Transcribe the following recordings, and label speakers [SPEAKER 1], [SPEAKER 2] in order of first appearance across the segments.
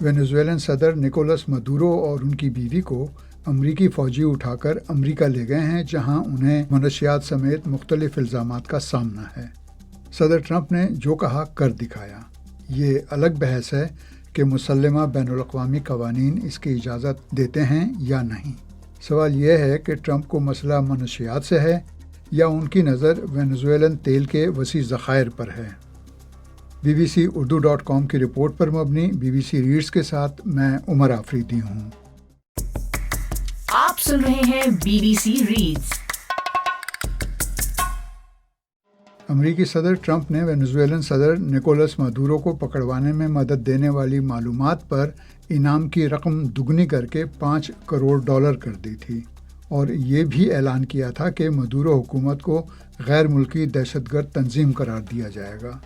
[SPEAKER 1] وینزویلن صدر Nicolas Maduro اور ان کی بیوی کو امریکی فوجی اٹھا کر امریکہ لے گئے ہیں، جہاں انہیں منشیات سمیت مختلف الزامات کا سامنا ہے۔ صدر ٹرمپ نے جو کہا کر دکھایا۔ یہ الگ بحث ہے کہ مسلمہ بین الاقوامی قوانین اس کی اجازت دیتے ہیں یا نہیں۔ سوال یہ ہے کہ ٹرمپ کو مسئلہ منشیات سے ہے یا ان کی نظر وینزویلن تیل کے وسیع ذخائر پر ہے۔ BBC-Urdu.com کی رپورٹ پر مبنی BBC ریڈز کے ساتھ میں عمر آفریدی ہوں۔
[SPEAKER 2] آپ سن رہے ہیں BBC ریڈز۔
[SPEAKER 1] امریکی صدر ٹرمپ نے وینزویلن صدر نکولس مدورو کو پکڑوانے میں مدد دینے والی معلومات پر انعام کی رقم دگنی کر کے $5 کروڑ کر دی تھی، اور یہ بھی اعلان کیا تھا کہ مدورو حکومت کو غیر ملکی دہشت گرد تنظیم قرار دیا جائے گا۔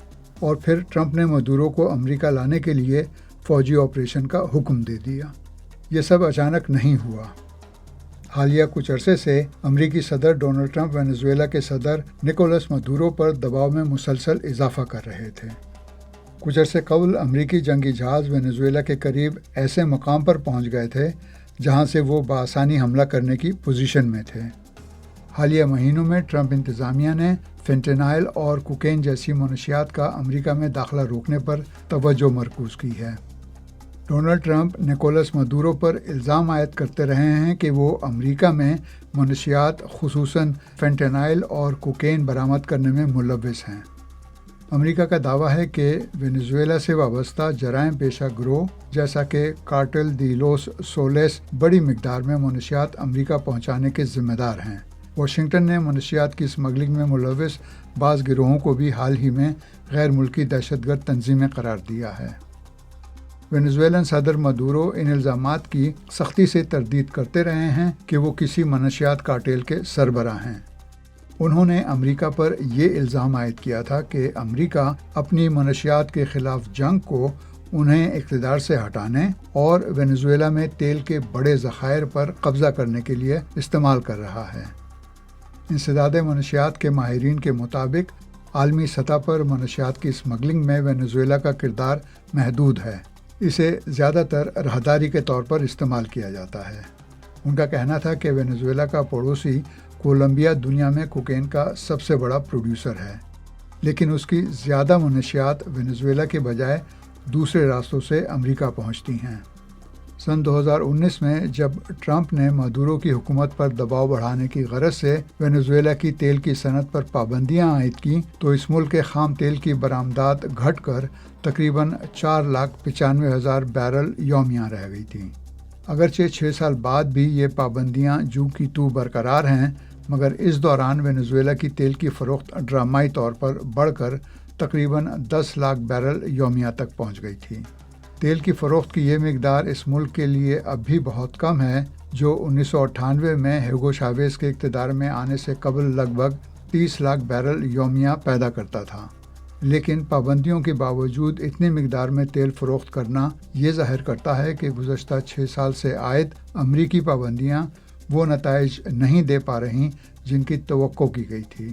[SPEAKER 1] اور پھر ٹرمپ نے مدورو کو امریکہ لانے کے لیے فوجی آپریشن کا حکم دے دیا۔ یہ سب اچانک نہیں ہوا۔ حالیہ کچھ عرصے سے امریکی صدر ڈونلڈ ٹرمپ وینزویلا کے صدر نکولس مدورو پر دباؤ میں مسلسل اضافہ کر رہے تھے۔ کچھ عرصے قبل امریکی جنگی جہاز وینزویلا کے قریب ایسے مقام پر پہنچ گئے تھے جہاں سے وہ بآسانی حملہ کرنے کی پوزیشن میں تھے۔ حالیہ مہینوں میں ٹرمپ انتظامیہ نے فینٹینائل اور کوکین جیسی منشیات کا امریکہ میں داخلہ روکنے پر توجہ مرکوز کی ہے۔ ڈونلڈ ٹرمپ نکولس مدورو پر الزام عائد کرتے رہے ہیں کہ وہ امریکہ میں منشیات خصوصاً فینٹینائل اور کوکین برآمد کرنے میں ملوث ہیں۔ امریکہ کا دعویٰ ہے کہ وینزویلا سے وابستہ جرائم پیشہ گروہ جیسا کہ کارٹل دی لوس سولیس بڑی مقدار میں منشیات امریکہ پہنچانے کے ذمہ دار ہیں۔ واشنگٹن نے منشیات کی اسمگلنگ میں ملوث بعض گروہوں کو بھی حال ہی میں غیر ملکی دہشت گرد تنظیمیں قرار دیا ہے۔ وینزویلن صدر مدورو ان الزامات کی سختی سے تردید کرتے رہے ہیں کہ وہ کسی منشیات کارٹیل کے سربراہ ہیں۔ انہوں نے امریکہ پر یہ الزام عائد کیا تھا کہ امریکہ اپنی منشیات کے خلاف جنگ کو انہیں اقتدار سے ہٹانے اور وینزویلا میں تیل کے بڑے ذخائر پر قبضہ کرنے کے لیے استعمال کر رہا ہے۔ انسداد منشیات کے ماہرین کے مطابق عالمی سطح پر منشیات کی اسمگلنگ میں وینزویلا کا کردار محدود ہے۔ اسے زیادہ تر راہداری کے طور پر استعمال کیا جاتا ہے۔ ان کا کہنا تھا کہ وینزویلا کا پڑوسی کولمبیا دنیا میں کوکین کا سب سے بڑا پروڈیوسر ہے، لیکن اس کی زیادہ منشیات وینزویلا کے بجائے دوسرے راستوں سے امریکہ پہنچتی ہیں۔ سن 2019 میں جب ٹرمپ نے مدورو کی حکومت پر دباؤ بڑھانے کی غرض سے وینزویلا کی تیل کی صنعت پر پابندیاں عائد کیں تو اس ملک کے خام تیل کی برآمدات گھٹ کر تقریباً 4,95,000 بیرل یومیہ رہ گئی تھیں۔ اگرچہ 6 سال بعد بھی یہ پابندیاں جو کی تو برقرار ہیں، مگر اس دوران وینزویلا کی تیل کی فروخت ڈرامائی طور پر بڑھ کر تقریباً 10 لاکھ بیرل یومیہ تک پہنچ گئی تھی۔ تیل کی فروخت کی یہ مقدار اس ملک کے لیے اب بھی بہت کم ہے، جو 1998 میں ہیگو شاویز کے اقتدار میں آنے سے قبل لگ بھگ 30 لاکھ بیرل یومیہ پیدا کرتا تھا۔ لیکن پابندیوں کے باوجود اتنی مقدار میں تیل فروخت کرنا یہ ظاہر کرتا ہے کہ گزشتہ 6 سال سے عائد امریکی پابندیاں وہ نتائج نہیں دے پا رہیں جن کی توقع کی گئی تھی۔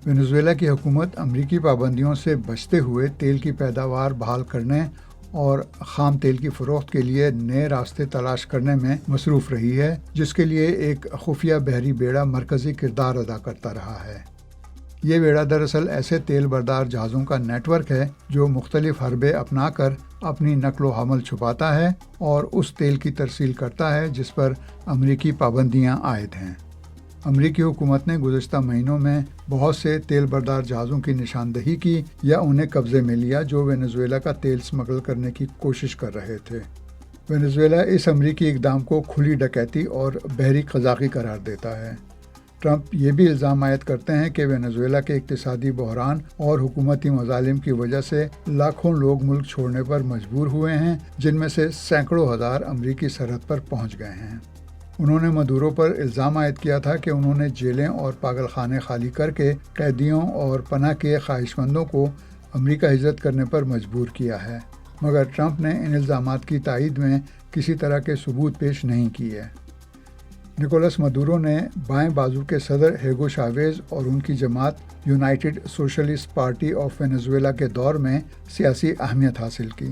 [SPEAKER 1] وینزویلا کی حکومت امریکی پابندیوں سے بچتے ہوئے تیل کی پیداوار بحال کرنے اور خام تیل کی فروخت کے لیے نئے راستے تلاش کرنے میں مصروف رہی ہے، جس کے لیے ایک خفیہ بحری بیڑا مرکزی کردار ادا کرتا رہا ہے۔ یہ بیڑا دراصل ایسے تیل بردار جہازوں کا نیٹ ورک ہے جو مختلف حربے اپنا کر اپنی نقل و حمل چھپاتا ہے اور اس تیل کی ترسیل کرتا ہے جس پر امریکی پابندیاں عائد ہیں۔ امریکی حکومت نے گزشتہ مہینوں میں بہت سے تیل بردار جہازوں کی نشاندہی کی یا انہیں قبضے میں لیا جو وینزویلا کا تیل اسمگل کرنے کی کوشش کر رہے تھے۔ وینزویلا اس امریکی اقدام کو کھلی ڈکیتی اور بحری قزاقی قرار دیتا ہے۔ ٹرمپ یہ بھی الزام عائد کرتے ہیں کہ وینزویلا کے اقتصادی بحران اور حکومتی مظالم کی وجہ سے لاکھوں لوگ ملک چھوڑنے پر مجبور ہوئے ہیں، جن میں سے سینکڑوں ہزار امریکی سرحد پر پہنچ گئے ہیں۔ انہوں نے مدورو پر الزام عائد کیا تھا کہ انہوں نے جیلیں اور پاگل خانے خالی کر کے قیدیوں اور پناہ کے خواہش مندوں کو امریکہ ہجرت کرنے پر مجبور کیا ہے، مگر ٹرمپ نے ان الزامات کی تائید میں کسی طرح کے ثبوت پیش نہیں کیے۔ نکولس مدورو نے بائیں بازو کے صدر ہیگو شاویز اور ان کی جماعت United socialist party of Venezuela کے دور میں سیاسی اہمیت حاصل کی۔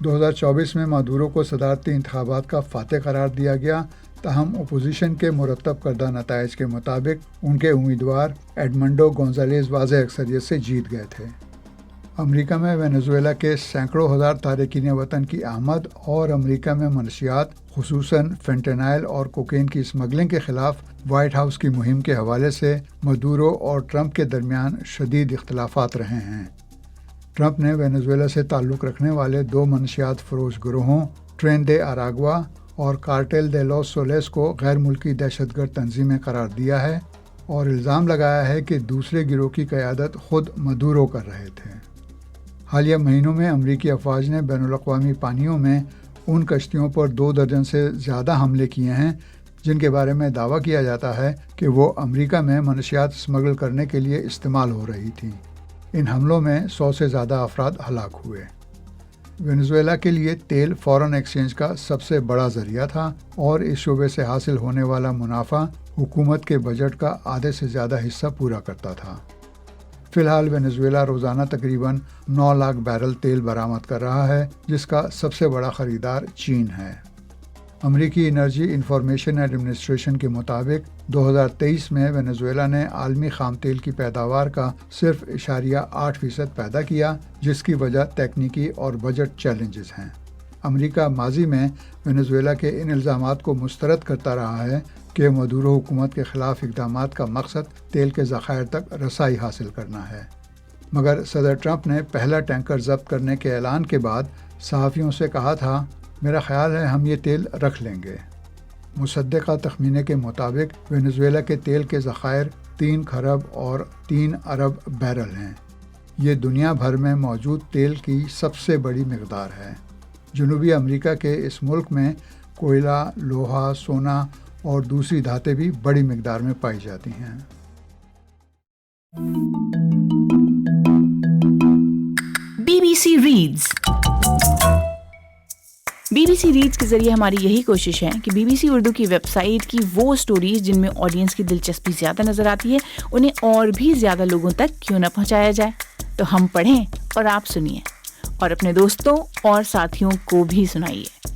[SPEAKER 1] 2024 میں مادورو کو صدارتی انتخابات کا فاتح قرار دیا گیا، تاہم اپوزیشن کے مرتب کردہ نتائج کے مطابق ان کے امیدوار ایڈمنڈو گونزالیز واضح اکثریت سے جیت گئے تھے۔ امریکہ میں وینزویلا کے سینکڑوں ہزار تارکین وطن کی آمد اور امریکہ میں منشیات خصوصاً فینٹینائل اور کوکین کی اسمگلنگ کے خلاف وائٹ ہاؤس کی مہم کے حوالے سے مادورو اور ٹرمپ کے درمیان شدید اختلافات رہے ہیں۔ ٹرمپ نے وینزویلا سے تعلق رکھنے والے 2 منشیات فروش گروہوں ٹرین دے اراگوا اور کارٹیل دے لوس سولیس کو غیر ملکی دہشت گرد تنظیمیں قرار دیا ہے اور الزام لگایا ہے کہ دوسرے گروہ کی قیادت خود مادورو کر رہے تھے۔ حالیہ مہینوں میں امریکی افواج نے بین الاقوامی پانیوں میں ان کشتیوں پر 2 درجن سے زیادہ حملے کیے ہیں جن کے بارے میں دعویٰ کیا جاتا ہے کہ وہ امریکہ میں منشیات اسمگل کرنے کے لیے استعمال ہو رہی تھیں۔ ان حملوں میں 100 سے زیادہ افراد ہلاک ہوئے۔ وینزویلا کے لیے تیل فارن ایکسچینج کا سب سے بڑا ذریعہ تھا اور اس شعبے سے حاصل ہونے والا منافع حکومت کے بجٹ کا آدھے سے زیادہ حصہ پورا کرتا تھا۔ فی الحال وینزویلا روزانہ تقریباً 9 لاکھ بیرل تیل برآمد کر رہا ہے، جس کا سب سے بڑا خریدار چین ہے۔ امریکی انرجی انفارمیشن ایڈمنسٹریشن کے مطابق 2023 میں وینزویلا نے عالمی خام تیل کی پیداوار کا صرف 0.8% پیدا کیا، جس کی وجہ تکنیکی اور بجٹ چیلنجز ہیں۔ امریکہ ماضی میں وینزویلا کے ان الزامات کو مسترد کرتا رہا ہے کہ مادورو حکومت کے خلاف اقدامات کا مقصد تیل کے ذخائر تک رسائی حاصل کرنا ہے، مگر صدر ٹرمپ نے پہلا ٹینکر ضبط کرنے کے اعلان کے بعد صحافیوں سے کہا تھا، میرا خیال ہے ہم یہ تیل رکھ لیں گے۔ مصدقہ تخمینے کے مطابق وینزویلا کے تیل کے ذخائر 3 کھرب اور 3 ارب بیرل ہیں۔ یہ دنیا بھر میں موجود تیل کی سب سے بڑی مقدار ہے۔ جنوبی امریکہ کے اس ملک میں کوئلہ، لوہا، سونا اور دوسری دھاتیں بھی بڑی مقدار میں پائی جاتی ہیں۔
[SPEAKER 2] BBC ریڈز BBC ریڈز کے ذریعے ہماری یہی کوشش ہے کہ BBC اردو کی ویب سائٹ کی وہ سٹوریز جن میں آڈینس کی دلچسپی زیادہ نظر آتی ہے انہیں اور بھی زیادہ لوگوں تک کیوں نہ پہنچایا جائے۔ تو ہم پڑھیں اور آپ سنیے اور اپنے دوستوں اور ساتھیوں کو بھی سنائیے۔